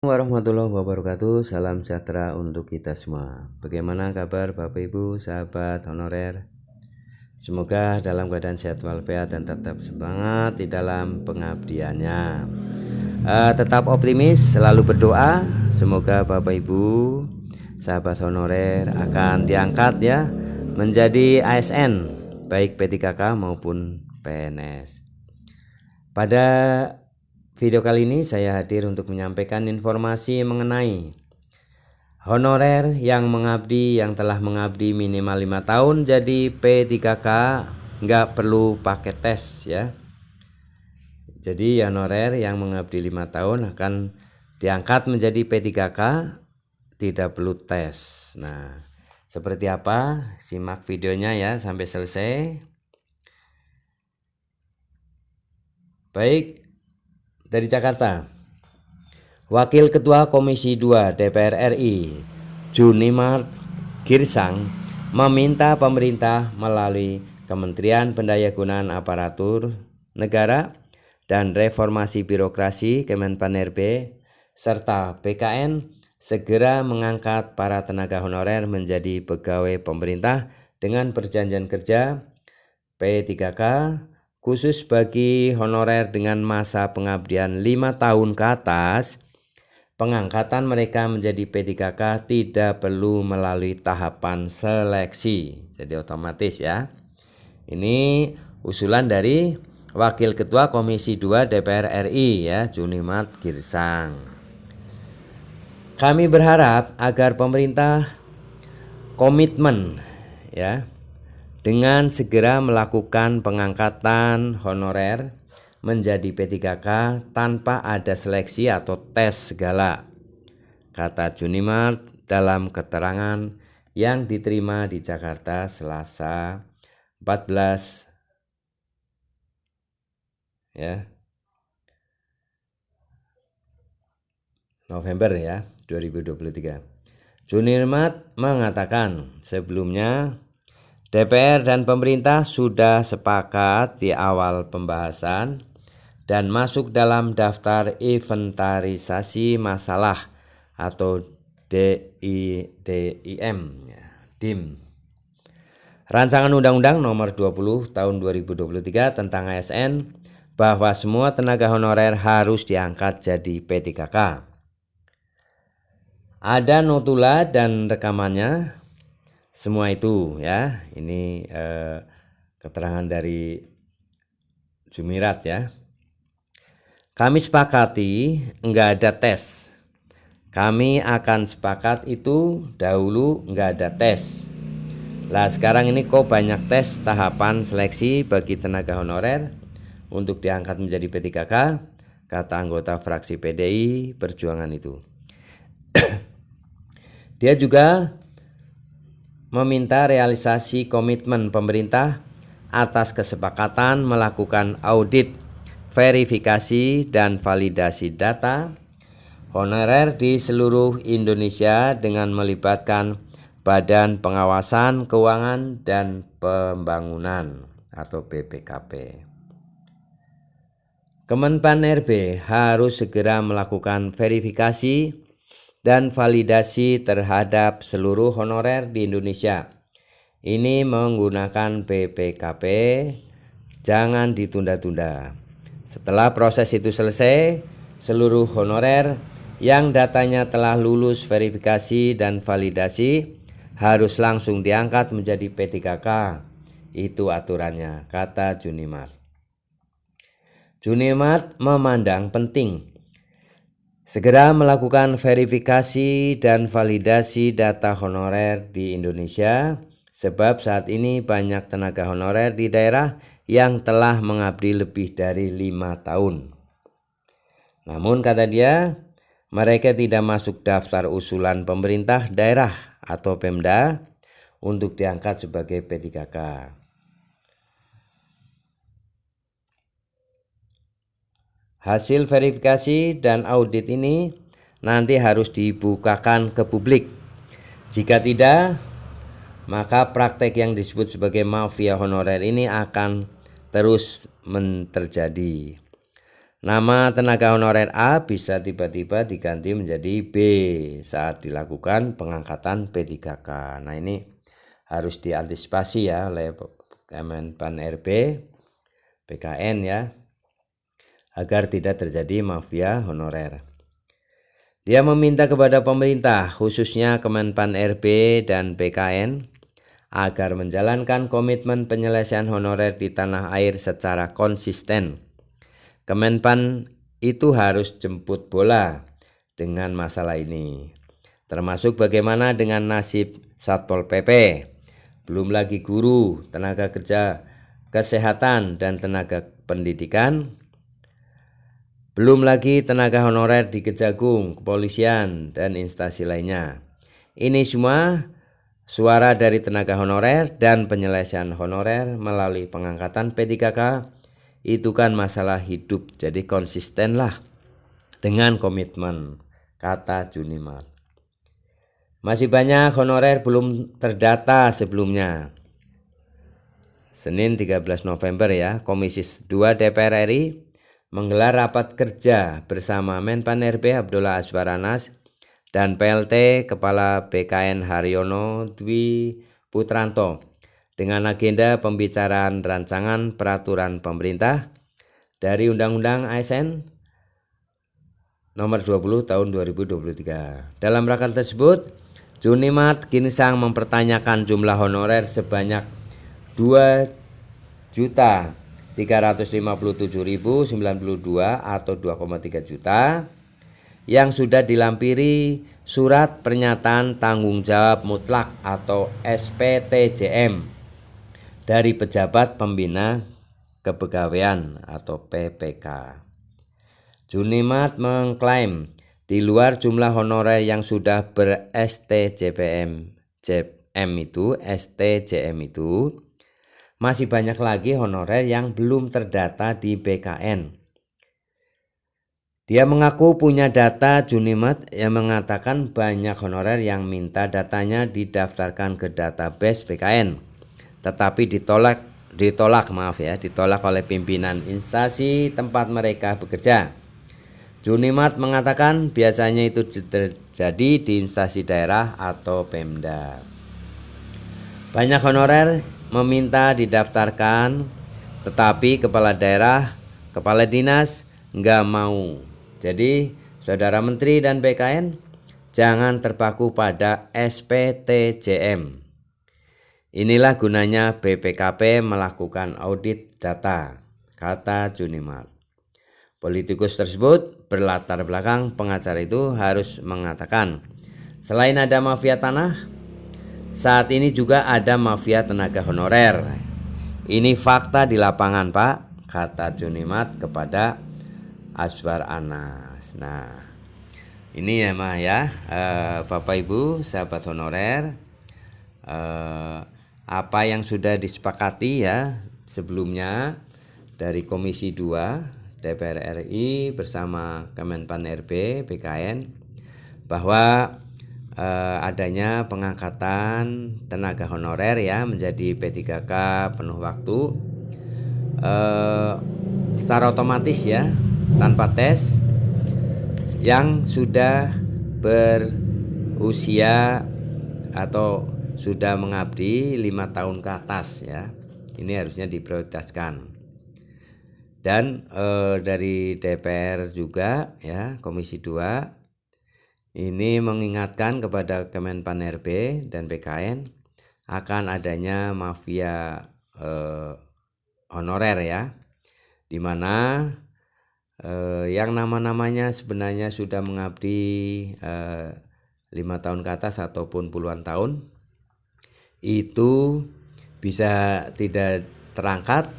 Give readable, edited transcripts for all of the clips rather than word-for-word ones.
Warahmatullahi wabarakatuh. Salam sejahtera untuk kita semua. Bagaimana kabar Bapak Ibu, sahabat honorer? Semoga dalam keadaan sehat walafiat dan tetap semangat di dalam pengabdiannya. Tetap optimis, selalu berdoa. Semoga Bapak Ibu, sahabat honorer akan diangkat ya menjadi ASN, baik P3K maupun PNS. Pada video kali ini saya hadir untuk menyampaikan informasi mengenai honorer yang mengabdi, yang telah mengabdi minimal 5 tahun jadi P3K, nggak perlu pakai tes ya. Jadi honorer yang mengabdi 5 tahun akan diangkat menjadi P3K, tidak perlu tes. Nah, seperti apa? Simak videonya ya sampai selesai. Baik, dari Jakarta, Wakil Ketua Komisi 2 DPR RI Junimart Girsang meminta pemerintah melalui Kementerian Pendayagunaan Aparatur Negara dan Reformasi Birokrasi Kemenpan-RB serta BKN segera mengangkat para tenaga honorer menjadi pegawai pemerintah dengan perjanjian kerja P3K khusus bagi honorer dengan masa pengabdian 5 tahun ke atas. Pengangkatan mereka menjadi P3K tidak perlu melalui tahapan seleksi, jadi otomatis ya. Ini usulan dari Wakil Ketua Komisi 2 DPR RI ya, Junimart Girsang. Kami berharap agar pemerintah komitmen ya dengan segera melakukan pengangkatan honorer menjadi P3K tanpa ada seleksi atau tes segala, kata Junimart dalam keterangan yang diterima di Jakarta Selasa 14 November 2023. Junimart mengatakan sebelumnya DPR dan pemerintah sudah sepakat di awal pembahasan dan masuk dalam daftar inventarisasi masalah atau DIM. Rancangan Undang-Undang Nomor 20 Tahun 2023 tentang ASN bahwa semua tenaga honorer harus diangkat jadi P3K. Ada notula dan rekamannya. Semua itu ya, ini keterangan dari Junimart ya. Kami sepakati enggak ada tes. Kami akan sepakat itu dahulu enggak ada tes. Lah sekarang ini kok banyak tes tahapan seleksi bagi tenaga honorer untuk diangkat menjadi P3K, kata anggota fraksi PDI Perjuangan itu. Dia juga meminta realisasi komitmen pemerintah atas kesepakatan melakukan audit, verifikasi, dan validasi data honorer di seluruh Indonesia dengan melibatkan Badan Pengawasan Keuangan dan Pembangunan atau BPKP. Kemenpan-RB harus segera melakukan verifikasi dan validasi terhadap seluruh honorer di Indonesia. Ini menggunakan BPKP, jangan ditunda-tunda. Setelah proses itu selesai, seluruh honorer yang datanya telah lulus verifikasi dan validasi harus langsung diangkat menjadi P3K. Itu aturannya, kata Junimart. Junimart memandang penting segera melakukan verifikasi dan validasi data honorer di Indonesia, sebab saat ini banyak tenaga honorer di daerah yang telah mengabdi lebih dari 5 tahun. Namun kata dia, mereka tidak masuk daftar usulan pemerintah daerah atau Pemda untuk diangkat sebagai P3K. Hasil verifikasi dan audit ini nanti harus dibukakan ke publik. Jika tidak, maka praktek yang disebut sebagai mafia honorer ini akan terus terjadi. Nama tenaga honorer A bisa tiba-tiba diganti menjadi B saat dilakukan pengangkatan P3K. Nah, ini harus diantisipasi ya oleh Kemenpan RB, BKN ya, agar tidak terjadi mafia honorer. Dia meminta kepada pemerintah, khususnya Kemenpan RB dan BKN, agar menjalankan komitmen penyelesaian honorer di tanah air secara konsisten. Kemenpan itu harus jemput bola dengan masalah ini, termasuk bagaimana dengan nasib Satpol PP, belum lagi guru, tenaga kerja kesehatan dan tenaga pendidikan, belum lagi tenaga honorer di Kejagung, kepolisian, dan instansi lainnya. Ini semua suara dari tenaga honorer dan penyelesaian honorer melalui pengangkatan P3K itu kan masalah hidup, jadi konsistenlah dengan komitmen, kata Junimat. Masih banyak honorer belum terdata sebelumnya. Senin 13 November ya, Komisi 2 DPR RI menggelar rapat kerja bersama Menpan RB Abdullah Azwar Anas dan PLT Kepala BKN Haryono Dwi Putranto dengan agenda pembicaraan rancangan peraturan pemerintah dari Undang-Undang ASN nomor 20 tahun 2023. Dalam rapat tersebut, Junimat Ginsang mempertanyakan jumlah honorer sebanyak 2.357.092 atau 2,3 juta yang sudah dilampiri surat pernyataan tanggung jawab mutlak atau SPTJM dari pejabat pembina kepegawaian atau PPK. Junimat mengklaim di luar jumlah honorer yang sudah ber-STJM itu masih banyak lagi honorer yang belum terdata di BKN. Dia mengaku punya data Junimat yang mengatakan banyak honorer yang minta datanya didaftarkan ke database BKN, tetapi ditolak oleh pimpinan instansi tempat mereka bekerja. Junimat mengatakan biasanya itu terjadi di instansi daerah atau Pemda. Banyak honorer meminta didaftarkan, tetapi kepala daerah, kepala dinas nggak mau. Jadi saudara menteri dan BKN jangan terpaku pada SPTJM. Inilah gunanya BPKP melakukan audit data, kata Junimat. Politikus tersebut berlatar belakang pengacara itu harus mengatakan, selain ada mafia tanah, saat ini juga ada mafia tenaga honorer. Ini fakta di lapangan, Pak, kata Junimat kepada Azwar Anas. Nah, ini ya Mah ya, Bapak Ibu sahabat honorer, apa yang sudah disepakati ya sebelumnya dari Komisi 2 DPR RI bersama Kemenpan RB BKN bahwa adanya pengangkatan tenaga honorer ya menjadi P3K penuh waktu secara otomatis ya tanpa tes yang sudah berusia atau sudah mengabdi 5 tahun ke atas ya, ini harusnya diprioritaskan. Dan dari DPR juga ya Komisi 2 ini mengingatkan kepada Kemenpan RB dan BKN akan adanya mafia honorer ya, di mana yang nama-namanya sebenarnya sudah mengabdi 5 tahun ke atas ataupun puluhan tahun itu bisa tidak terangkat,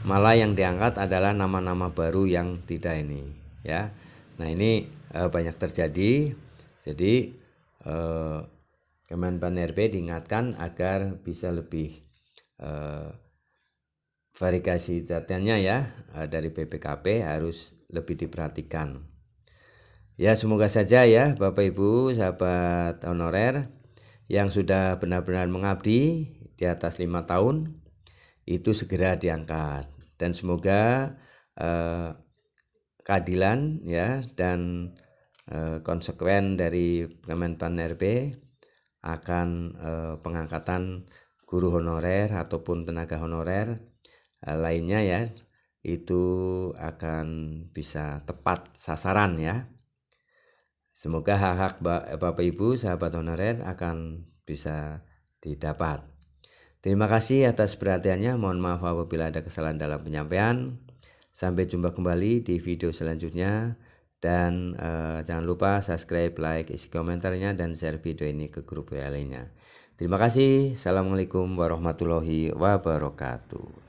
malah yang diangkat adalah nama-nama baru yang tidak ini ya. Nah ini banyak terjadi. Jadi Kemenpan RB diingatkan agar bisa lebih verifikasi datanya ya dari BPKP harus lebih diperhatikan. Ya semoga saja ya Bapak Ibu sahabat honorer yang sudah benar-benar mengabdi di atas 5 tahun itu segera diangkat, dan semoga keadilan ya dan konsekuen dari Kemenpan RB akan pengangkatan guru honorer ataupun tenaga honorer lainnya ya, itu akan bisa tepat sasaran ya. Semoga hak-hak Bapak Ibu sahabat honorer akan bisa didapat. Terima kasih atas perhatiannya. Mohon maaf apabila ada kesalahan dalam penyampaian. Sampai jumpa kembali di video selanjutnya. Dan jangan lupa subscribe, like, isi komentarnya, dan share video ini ke grup WA lainnya. Terima kasih. Assalamualaikum warahmatullahi wabarakatuh.